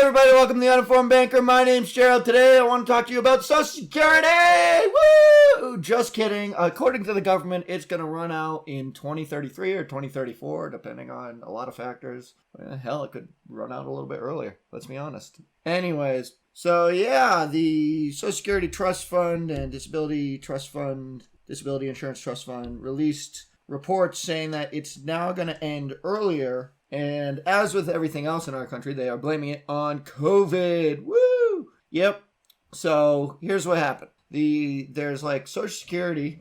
everybody, welcome to the Uninformed Banker. My name's Gerald. Today I want to talk to you about Social Security. Woo! Just kidding. According to the government, it's going to run out in 2033 or 2034, depending on a lot of factors. Hell, it could run out a little bit earlier, let's be honest. Anyways, so yeah, the Social Security Trust Fund and Disability Insurance Trust Fund released reports saying that it's now going to end earlier. And as with everything else in our country, they are blaming it on COVID. Woo! Yep. So here's what happened. There's like Social Security,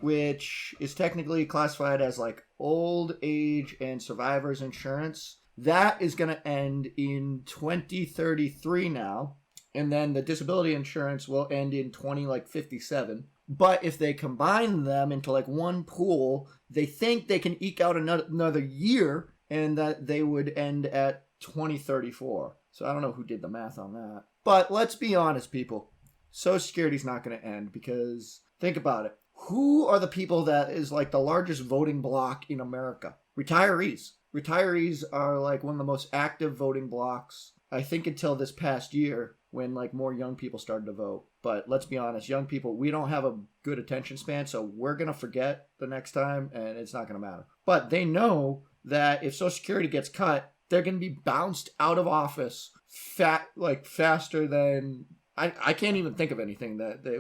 which is technically classified as like old age and survivors insurance. That is going to end in 2033 now. And then the disability insurance will end in 2057. But if they combine them into like one pool, they think they can eke out another year, and that they would end at 2034. So I don't know who did the math on that. But let's be honest, people. Social Security's not going to end because, think about it. Who are the people that is like the largest voting bloc in America? Retirees. Retirees are like one of the most active voting blocs, I think, until this past year when like more young people started to vote. But let's be honest, young people, we don't have a good attention span, so we're going to forget the next time, and it's not going to matter. But they know that if Social Security gets cut, they're going to be bounced out of office faster than... I can't even think of anything that they,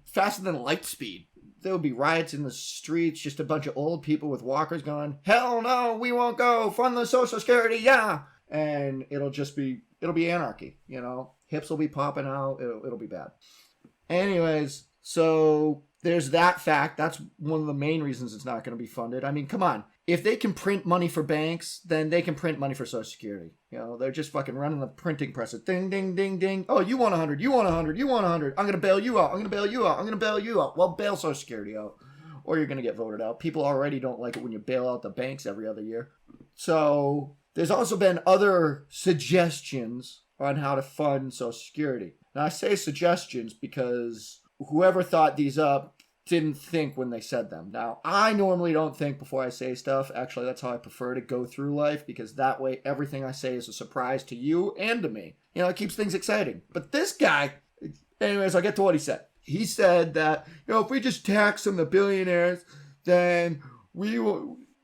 faster than light speed. There will be riots in the streets, just a bunch of old people with walkers going, hell no, we won't go, fund the Social Security, yeah! And it'll be anarchy, Hips will be popping out, it'll be bad. Anyways, so there's that fact. That's one of the main reasons it's not going to be funded. I mean, come on. If they can print money for banks, then they can print money for Social Security. They're just fucking running the printing presses. Ding, ding, ding, ding. Oh, you want 100, you want 100, you want 100. I'm going to bail you out, I'm going to bail you out, I'm going to bail you out. Well, bail Social Security out, or you're going to get voted out. People already don't like it when you bail out the banks every other year. So there's also been other suggestions on how to fund Social Security. Now, I say suggestions because whoever thought these up didn't think when they said them. Now, I normally don't think before I say stuff. Actually, that's how I prefer to go through life, because that way everything I say is a surprise to you and to me. It keeps things exciting. But this guy, anyways, I'll get to what he said. He said that, if we just tax some of the billionaires, then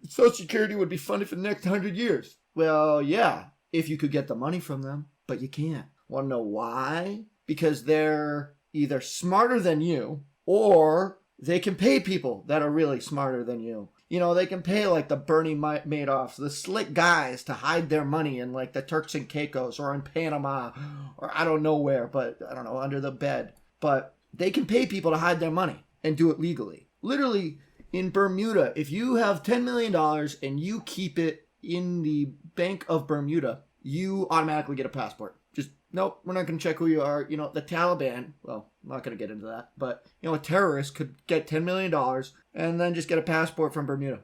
Social Security would be funded for the next 100 years. Well, yeah, if you could get the money from them, but you can't. Want to know why? Because they're either smarter than you, or they can pay people that are really smarter than you. They can pay like the Bernie Madoffs, the slick guys, to hide their money in like the Turks and Caicos or in Panama or I don't know where, but I don't know, under the bed. But they can pay people to hide their money and do it legally. Literally, in Bermuda, if you have $10 million and you keep it in the Bank of Bermuda, you automatically get a passport. Just, nope, we're not going to check who you are. The Taliban, well, I'm not going to get into that, but, a terrorist could get $10 million and then just get a passport from Bermuda.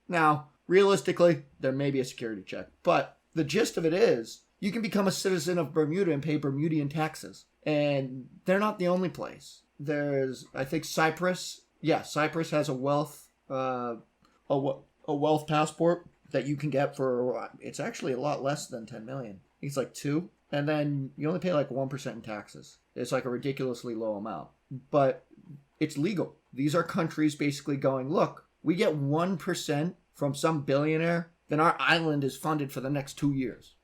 Now, realistically, there may be a security check, but the gist of it is, you can become a citizen of Bermuda and pay Bermudian taxes. And they're not the only place. There's, I think, Cyprus. Yeah, Cyprus has a wealth passport that you can get for, it's actually a lot less than 10 million. I think it's like 2. And then you only pay like 1% in taxes. It's like a ridiculously low amount. But it's legal. These are countries basically going, look, we get 1% from some billionaire, then our island is funded for the next 2 years.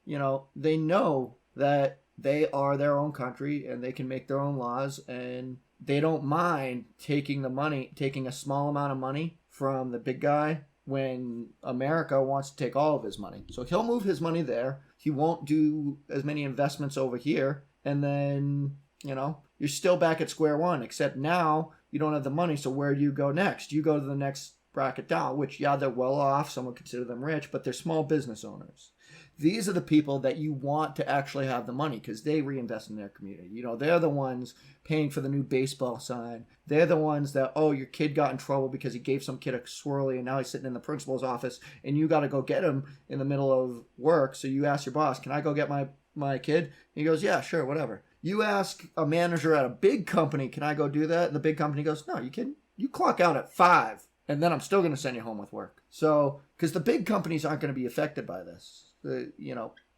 They know that they are their own country and they can make their own laws, and they don't mind taking a small amount of money from the big guy when America wants to take all of his money. So he'll move his money there. He won't do as many investments over here. And then, you're still back at square one, except now you don't have the money. So where do you go next? You go to the next bracket down, which, yeah, they're well off. Some would consider them rich, but they're small business owners. These are the people that you want to actually have the money because they reinvest in their community. They're the ones paying for the new baseball sign. They're the ones that, your kid got in trouble because he gave some kid a swirly and now he's sitting in the principal's office and you got to go get him in the middle of work. So you ask your boss, can I go get my kid? And he goes, yeah, sure, whatever. You ask a manager at a big company, can I go do that? And the big company goes, no, you kidding? You clock out at 5 and then I'm still going to send you home with work. So, because the big companies aren't going to be affected by this.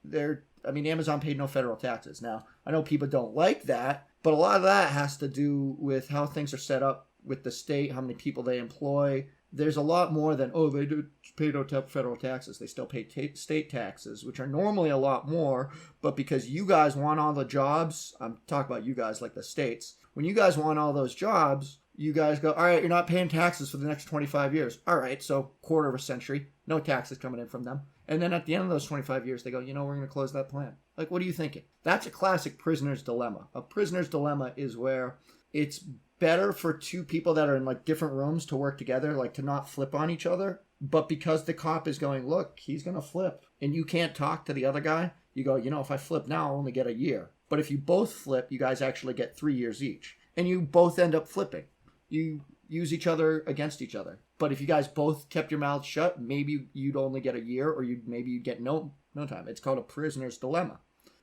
Amazon paid no federal taxes. Now, I know people don't like that, but a lot of that has to do with how things are set up with the state, how many people they employ. There's a lot more than, they do pay no federal taxes. They still pay state taxes, which are normally a lot more, but because you guys want all the jobs, I'm talking about you guys like the states, when you guys want all those jobs, you guys go, all right, you're not paying taxes for the next 25 years. All right, so quarter of a century, no taxes coming in from them. And then at the end of those 25 years, they go, we're going to close that plant. Like, what are you thinking? That's a classic prisoner's dilemma. A prisoner's dilemma is where it's better for two people that are in like different rooms to work together, like to not flip on each other. But because the cop is going, look, he's going to flip, and you can't talk to the other guy, you go, if I flip now, I'll only get a year. But if you both flip, you guys actually get 3 years each. And you both end up flipping. You use each other against each other. But if you guys both kept your mouths shut, maybe you'd only get a year, or maybe you'd get no time. It's called a prisoner's dilemma.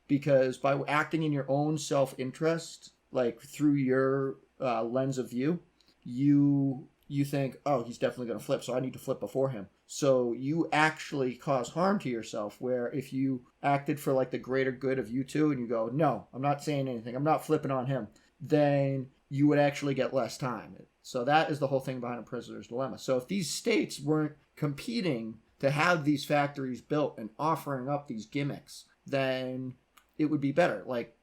Because by acting in your own self-interest, like through your lens of view, you think, he's definitely going to flip, so I need to flip before him. So you actually cause harm to yourself, where if you acted for like the greater good of you two and you go, no, I'm not saying anything, I'm not flipping on him, then you would actually get less time. So that is the whole thing behind a prisoner's dilemma. So if these states weren't competing to have these factories built and offering up these gimmicks, then it would be better. Like,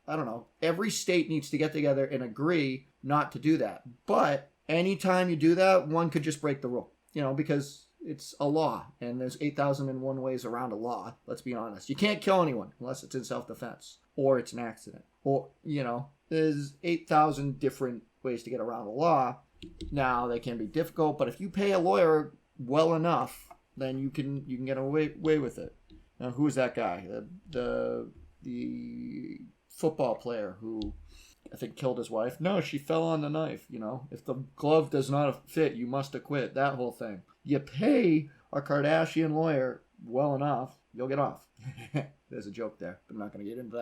I don't know, every state needs to get together and agree not to do that. But anytime you do that, one could just break the rule, because it's a law, and there's 8,001 ways around a law. Let's be honest. You can't kill anyone unless it's in self-defense or it's an accident, or, there's 8,000 different ways to get around the law. Now, they can be difficult, but if you pay a lawyer well enough, then you can get away with it. Now, who is that guy? The football player who I think killed his wife. No, she fell on the knife. If the glove does not fit, you must acquit. That whole thing. You pay a Kardashian lawyer well enough, you'll get off. There's a joke there, but I'm not going to get into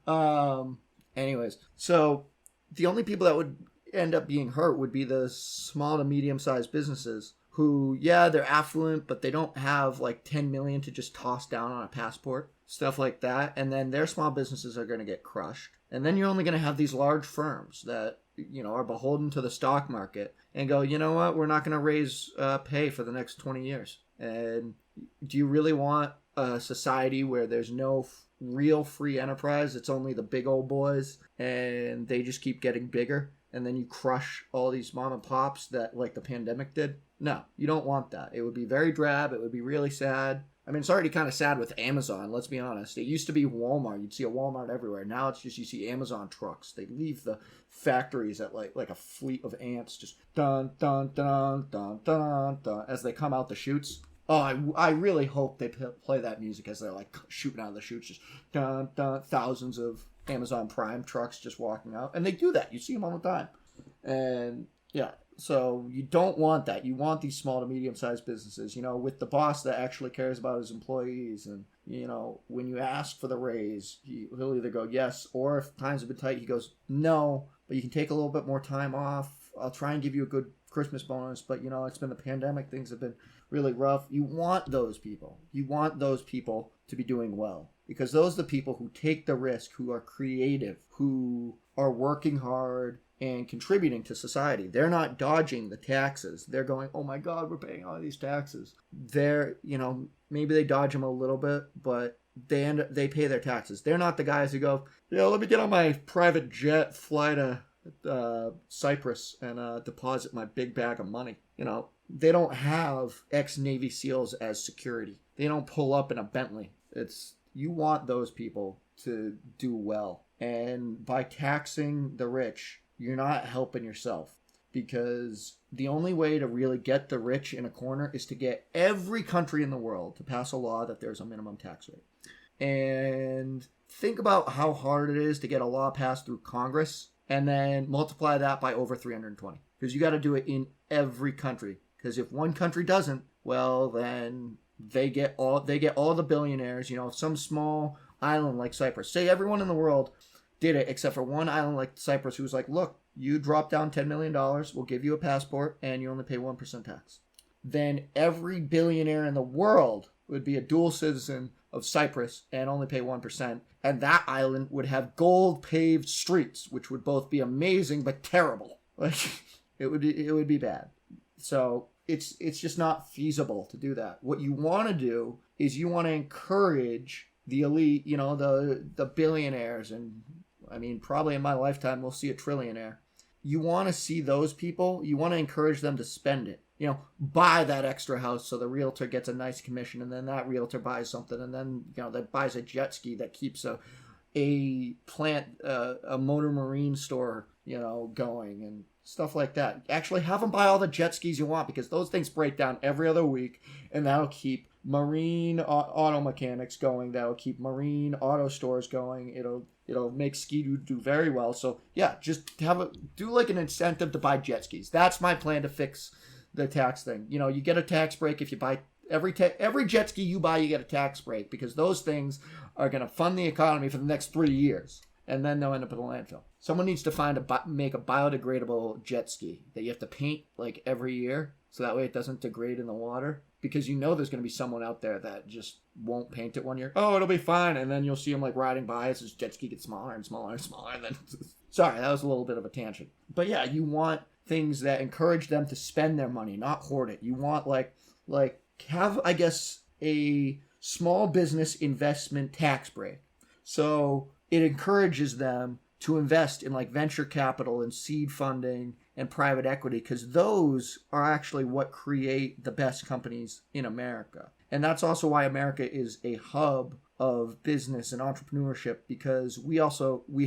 that. Anyways, so the only people that would end up being hurt would be the small to medium-sized businesses who, they're affluent, but they don't have like 10 million to just toss down on a passport, stuff like that. And then their small businesses are going to get crushed. And then you're only going to have these large firms that, are beholden to the stock market and go, you know what, we're not going to raise pay for the next 20 years. And do you really want a society where there's no real free enterprise? It's only the big old boys, and they just keep getting bigger. And then you crush all these mom and pops that like the pandemic did. No, you don't want that. It would be very drab. It would be really sad. I mean, it's already kind of sad with Amazon, let's be honest. It used to be Walmart. You'd see a Walmart everywhere. Now it's just you see Amazon trucks. They leave the factories at like a fleet of ants just dun, dun, dun, dun, dun, dun, as they come out the chutes. Oh, I really hope they play that music as they're like shooting out of the chutes. Just dun, dun, thousands of Amazon Prime trucks just walking out. And they do that. You see them all the time. And yeah. So you don't want that. You want these small to medium-sized businesses, with the boss that actually cares about his employees. And, when you ask for the raise, he'll either go yes, or if times have been tight, he goes, no, but you can take a little bit more time off. I'll try and give you a good Christmas bonus, but, it's been the pandemic. Things have been really rough. You want those people. You want those people to be doing well, because those are the people who take the risk, who are creative, who are working hard and contributing to society. They're not dodging the taxes. They're going, oh my God, we're paying all these taxes. They're, maybe they dodge them a little bit, but they pay their taxes. They're not the guys who go, let me get on my private jet, fly to Cyprus and deposit my big bag of money. They don't have ex-Navy SEALs as security. They don't pull up in a Bentley. You want those people to do well. And by taxing the rich, you're not helping yourself, because the only way to really get the rich in a corner is to get every country in the world to pass a law that there's a minimum tax rate. And think about how hard it is to get a law passed through Congress, and then multiply that by over 320, because you got to do it in every country. Because if one country doesn't, well, then they get all the billionaires. Some small island like Cyprus. Say everyone in the world did it except for one island like Cyprus, who's like, look, you drop down $10 million, we'll give you a passport, and you only pay 1% tax. Then every billionaire in the world would be a dual citizen of Cyprus and only pay 1%. And that island would have gold paved streets, which would both be amazing but terrible. Like, it would be bad. So it's just not feasible to do that. What you want to do is you want to encourage the elite, the billionaires, and I mean, probably in my lifetime we'll see a trillionaire. You want to see those people, you want to encourage them to spend it. Buy that extra house so the realtor gets a nice commission, and then that realtor buys something, and then, that buys a jet ski that keeps a motor marine store, going, and stuff like that. Actually, have them buy all the jet skis you want, because those things break down every other week, and that'll keep marine auto mechanics going. That'll keep marine auto stores going. It'll make ski do very well. So yeah, just do like an incentive to buy jet skis. That's my plan to fix the tax thing. You get a tax break if you buy every jet ski you buy. You get a tax break, because those things are going to fund the economy for the next 3 years, and then they'll end up in a landfill. Someone needs to make a biodegradable jet ski that you have to paint like every year, so that way it doesn't degrade in the water. Because there's going to be someone out there that just won't paint it one year. Oh, it'll be fine. And then you'll see them like riding by as his jet ski gets smaller and smaller and smaller. And then, sorry, that was a little bit of a tangent. But yeah, you want things that encourage them to spend their money, not hoard it. You want have, I guess, a small business investment tax break. So it encourages them to invest in like venture capital and seed funding and private equity, because those are actually what create the best companies in America. And that's also why America is a hub of business and entrepreneurship, because we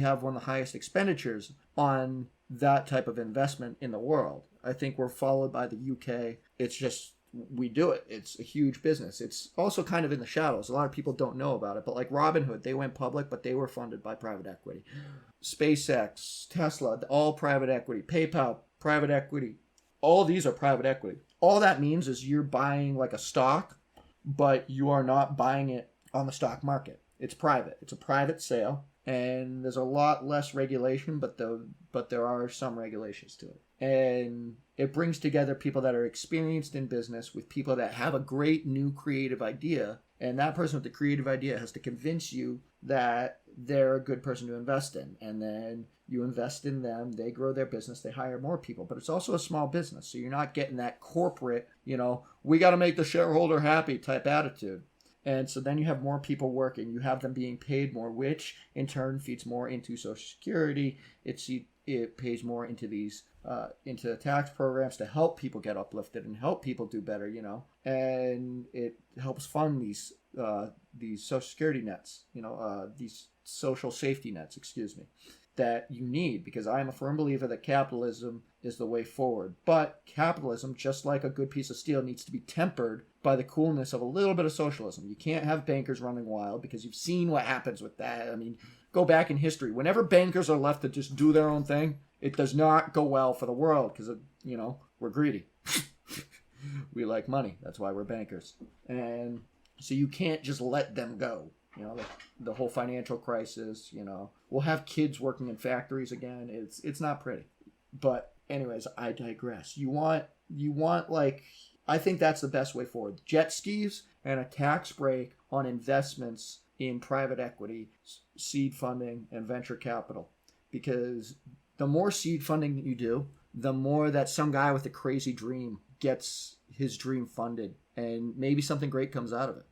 have one of the highest expenditures on that type of investment in the world. I think we're followed by the UK. It's just, we do it. It's a huge business. It's also kind of in the shadows. A lot of people don't know about it, but like Robinhood, they went public, but they were funded by private equity. SpaceX, Tesla, all private equity. PayPal, private equity. All these are private equity. All that means is you're buying like a stock, but you are not buying it on the stock market. It's private. It's a private sale, and there's a lot less regulation, but there are some regulations to it. And it brings together people that are experienced in business with people that have a great new creative idea, and that person with the creative idea has to convince you that they're a good person to invest in. And then you invest in them, they grow their business, they hire more people. But it's also a small business, so you're not getting that corporate, we got to make the shareholder happy type attitude. And so then you have more people working, you have them being paid more, which in turn feeds more into Social Security. It pays more into into the tax programs to help people get uplifted and help people do better, and it helps fund these Social Security nets, these social safety nets, that you need, because I am a firm believer that capitalism is the way forward. But capitalism, just like a good piece of steel, needs to be tempered by the coolness of a little bit of socialism. You can't have bankers running wild, because you've seen what happens with that. I mean, go back in history. Whenever bankers are left to just do their own thing, it does not go well for the world, because, we're greedy. We like money. That's why we're bankers. And so you can't just let them go. The whole financial crisis, we'll have kids working in factories again. It's not pretty. But anyways, I digress. You want I think that's the best way forward. Jet skis and a tax break on investments in private equity, seed funding, and venture capital. Because the more seed funding you do, the more that some guy with a crazy dream gets his dream funded, and maybe something great comes out of it.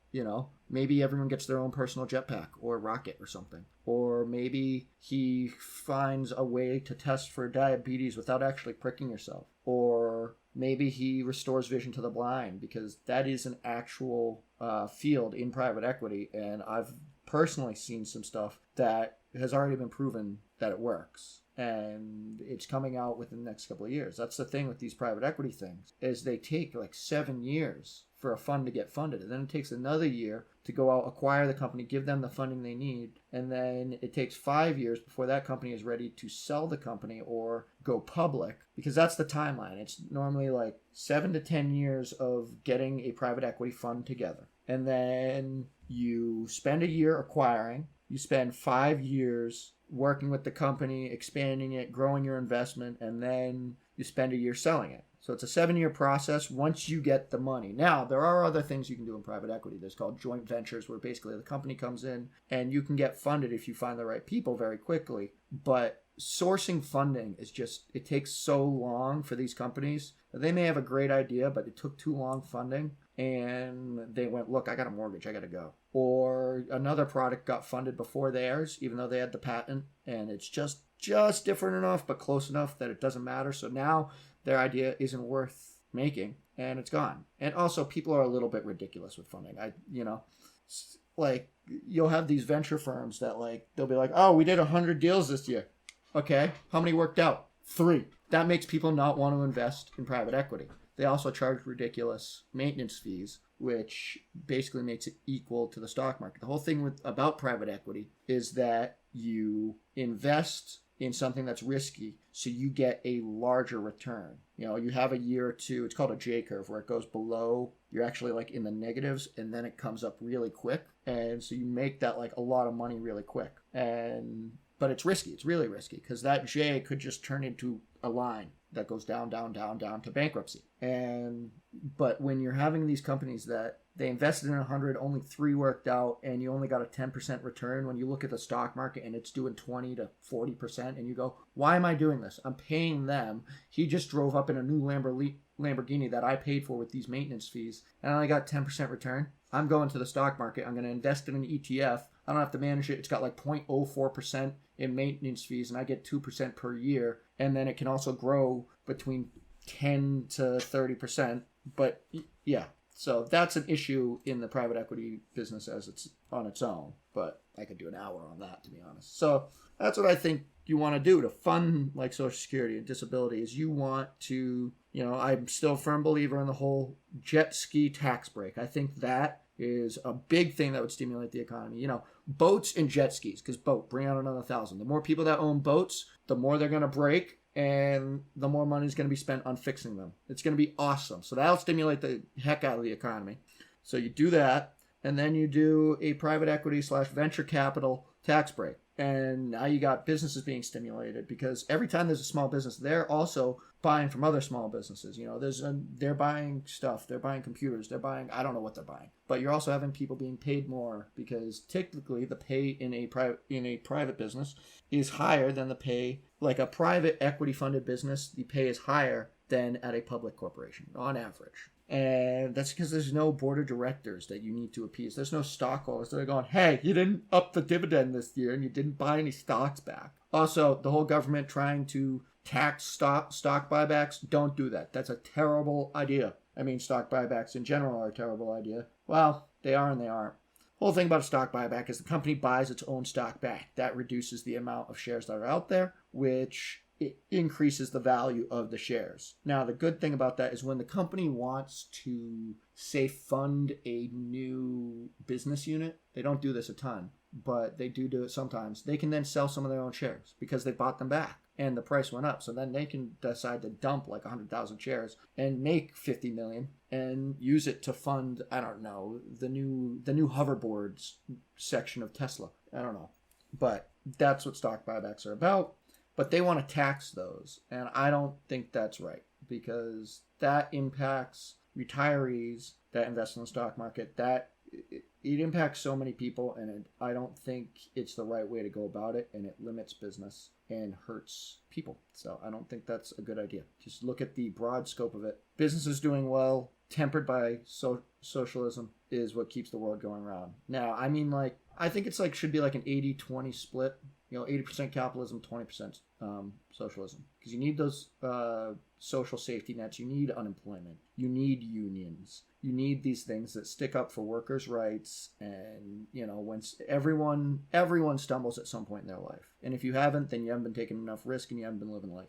Maybe everyone gets their own personal jetpack or rocket or something. Or maybe he finds a way to test for diabetes without actually pricking yourself. Or maybe he restores vision to the blind, because that is an actual field in private equity. And I've personally seen some stuff that has already been proven that it works. And it's coming out within the next couple of years. That's the thing with these private equity things, is they take like 7 years for a fund to get funded. And then it takes another year to go out, acquire the company, give them the funding they need. And then it takes 5 years before that company is ready to sell the company or go public, because that's the timeline. It's normally like 7 to 10 years of getting a private equity fund together. And then you spend a year acquiring, you spend 5 years working with the company, expanding it, growing your investment, and then you spend a year selling it. So it's a 7-year process once you get the money. Now, there are other things you can do in private equity. There's called joint ventures, where basically the company comes in and you can get funded if you find the right people very quickly. But sourcing funding is just, it takes so long for these companies. They may have a great idea, but it took too long funding. And they went, look, I got a mortgage, I got to go. Or another product got funded before theirs, even though they had the patent. And it's just different enough, but close enough that it doesn't matter. So now their idea isn't worth making, and it's gone. And also, people are a little bit ridiculous with funding. Like, you'll have these venture firms that, like, they'll be like, oh, we did 100 deals this year. Okay, how many worked out? 3. That makes people not want to invest in private equity. They also charge ridiculous maintenance fees, which basically makes it equal to the stock market. The whole thing about private equity is that you invest in something that's risky, so you get a larger return. You have a year or two, it's called a J curve, where it goes below, you're actually like in the negatives, and then it comes up really quick. And so you make that like a lot of money really quick. But it's risky, it's really risky, because that J could just turn into a line that goes down, down, down, down to bankruptcy. But when you're having these companies that they invested in 100, only 3 worked out, and you only got a 10% return, when you look at the stock market and it's doing 20 to 40%, and you go, why am I doing this? I'm paying them. He just drove up in a new Lamborghini that I paid for with these maintenance fees, and I only got 10% return. I'm going to the stock market. I'm going to invest in an ETF. I don't have to manage it. It's got like 0.04% in maintenance fees, and I get 2% per year. And then it can also grow between 10 to 30%. But yeah, so that's an issue in the private equity business as it's on its own. But I could do an hour on that, to be honest. So that's what I think you want to do to fund like Social Security and disability, is you want to, I'm still a firm believer in the whole jet ski tax break. I think that is a big thing that would stimulate the economy. Boats and jet skis, because bring out another 1,000. The more people that own boats, the more they're going to break, and the more money is going to be spent on fixing them. It's going to be awesome. So that'll stimulate the heck out of the economy. So you do that, and then you do a private equity / venture capital tax break. And now you got businesses being stimulated, because every time there's a small business, they're also buying from other small businesses. They're buying stuff, they're buying computers, they're buying, I don't know what they're buying. But you're also having people being paid more, because typically the pay in a private business is higher than the pay, like a private equity funded business, the pay is higher than at a public corporation on average. And that's because there's no board of directors that you need to appease. There's no stockholders that are going, hey, you didn't up the dividend this year and you didn't buy any stocks back. Also, the whole government trying to tax stock buybacks, don't do that. That's a terrible idea. I mean, stock buybacks in general are a terrible idea. Well, they are and they aren't. The whole thing about a stock buyback is the company buys its own stock back. That reduces the amount of shares that are out there, which it increases the value of the shares. Now, the good thing about that is when the company wants to, say, fund a new business unit, they don't do this a ton, but they do it sometimes. They can then sell some of their own shares because they bought them back and the price went up. So then they can decide to dump like 100,000 shares and make 50 million and use it to fund, I don't know, the new hoverboards section of Tesla. I don't know. But that's what stock buybacks are about. But they want to tax those, and I don't think that's right, because that impacts retirees that invest in the stock market. It impacts so many people, and I don't think it's the right way to go about it, and it limits business and hurts people. So I don't think that's a good idea. Just look at the broad scope of it. Businesses doing well, tempered by socialism, is what keeps the world going around. Now, I mean, I think it's should be like an 80-20 split. 80% capitalism, 20% socialism. Because you need those social safety nets. You need unemployment. You need unions. You need these things that stick up for workers' rights. And, when everyone stumbles at some point in their life. And if you haven't, then you haven't been taking enough risk and you haven't been living life.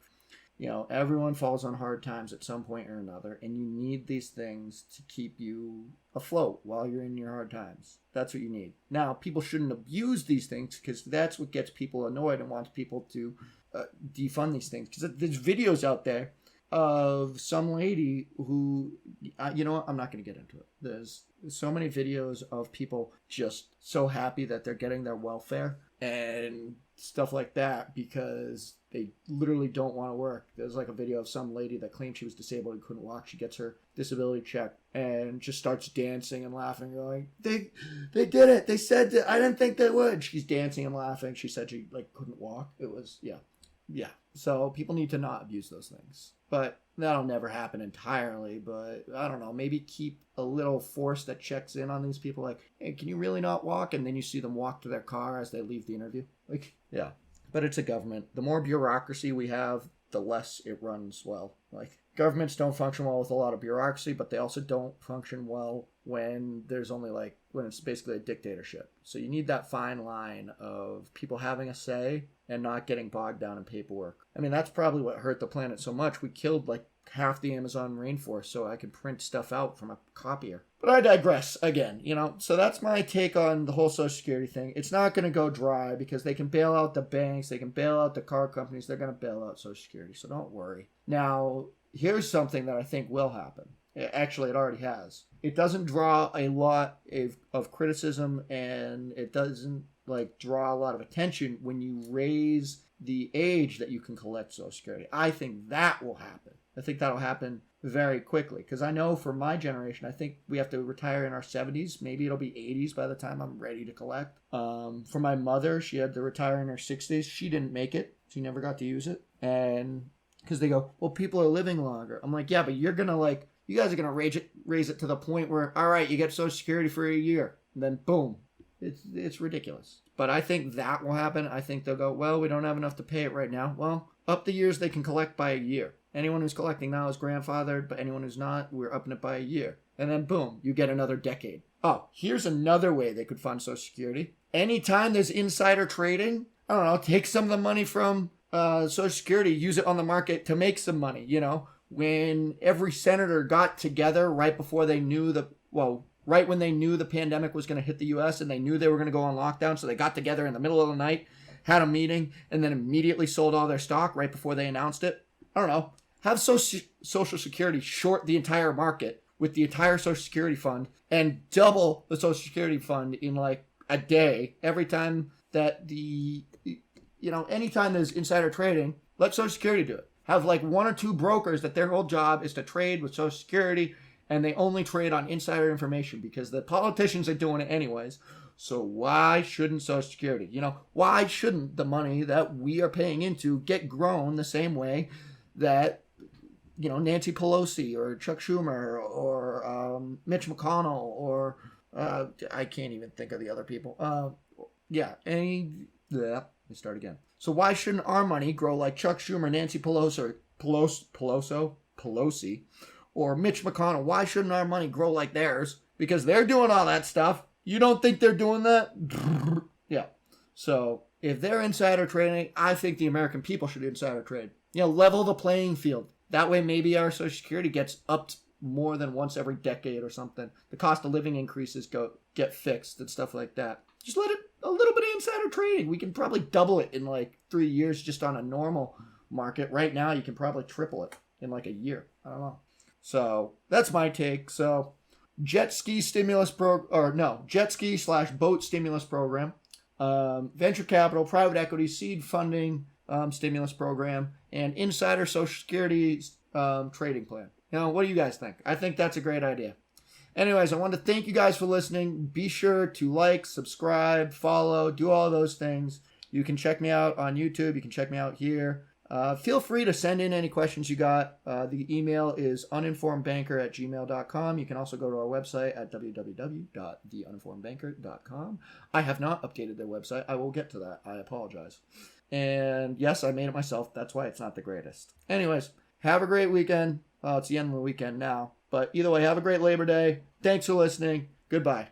Everyone falls on hard times at some point or another, and you need these things to keep you afloat while you're in your hard times. That's what you need. Now, people shouldn't abuse these things, because that's what gets people annoyed and wants people to defund these things. Because there's videos out there of some lady who, I'm not going to get into it. There's so many videos of people just so happy that they're getting their welfare, and stuff like that because they literally don't want to work. There's like a video of some lady that claimed she was disabled and couldn't walk. She gets her disability check and just starts dancing and laughing, going, they did it. They said that. I didn't think they would. She's dancing and laughing. She said she like couldn't walk. It was, yeah. So people need to not abuse those things. But that'll never happen entirely. But I don't know. Maybe keep a little force that checks in on these people. Like, hey, can you really not walk? And then you see them walk to their car as they leave the interview. Like, yeah. But it's a government. The more bureaucracy we have, the less it runs well. Like, governments don't function well with a lot of bureaucracy, but they also don't function well when there's only like, when it's basically a dictatorship. So you need that fine line of people having a say and not getting bogged down in paperwork. I mean, that's probably what hurt the planet so much. We killed like half the Amazon rainforest so I could print stuff out from a copier. But I digress again, So that's my take on the whole Social Security thing. It's not going to go dry because they can bail out the banks, they can bail out the car companies, they're going to bail out Social Security, so don't worry. Now, here's something that I think will happen. Actually, it already has. It doesn't draw a lot of criticism, and it doesn't draw a lot of attention when you raise the age that you can collect Social Security. I think that will happen. I think that'll happen very quickly because I know for my generation, I think we have to retire in our 70s. Maybe it'll be 80s by the time I'm ready to collect. For my mother, she had to retire in her 60s. She didn't make it. She never got to use it. And because they go, well, people are living longer. I'm like, yeah, but you're going to you guys are going to raise it to the point where, all right, you get Social Security for a year. And then boom, it's ridiculous. But I think that will happen. I think they'll go, well, we don't have enough to pay it right now. Well, up the years they can collect by a year. Anyone who's collecting now is grandfathered, but anyone who's not, we're upping it by a year. And then boom, you get another decade. Oh, here's another way they could fund Social Security. Anytime there's insider trading, I don't know, take some of the money from Social Security, use it on the market to make some money, When every senator got together right before they knew right when they knew the pandemic was going to hit the U.S. and they knew they were going to go on lockdown, so they got together in the middle of the night, had a meeting, and then immediately sold all their stock right before they announced it. I don't know. Have Social Security short the entire market with the entire Social Security fund and double the Social Security fund in a day every time that anytime there's insider trading, let Social Security do it. Have one or two brokers that their whole job is to trade with Social Security and they only trade on insider information because the politicians are doing it anyways. So why shouldn't Social Security? Why shouldn't the money that we are paying into get grown the same way that Nancy Pelosi or Chuck Schumer or Mitch McConnell or I can't even think of the other people. Let me start again. So why shouldn't our money grow like Chuck Schumer, Nancy Pelosi, or Mitch McConnell? Why shouldn't our money grow like theirs? Because they're doing all that stuff. You don't think they're doing that? Yeah. So if they're insider trading, I think the American people should insider trade. Level the playing field. That way maybe our Social Security gets upped more than once every decade or something. The cost of living increases get fixed and stuff like that. Just let it a little bit of insider trading. We can probably double it in 3 years just on a normal market. Right now you can probably triple it in a year. I don't know. So that's my take. So jet ski / boat stimulus program, venture capital, private equity, seed funding stimulus program, and insider Social Security trading plan. What do you guys think? I think that's a great idea. Anyways, I want to thank you guys for listening. Be sure to like, subscribe, follow, do all those things. You can check me out on YouTube. You can check me out here. Feel free to send in any questions you got. The email is uninformedbanker@gmail.com. You can also go to our website at www.theuninformedbanker.com. I have not updated their website. I will get to that. I apologize. And yes, I made it myself. That's why it's not the greatest. Anyways, have a great weekend. It's the end of the weekend now. But either way, have a great Labor Day. Thanks for listening. Goodbye.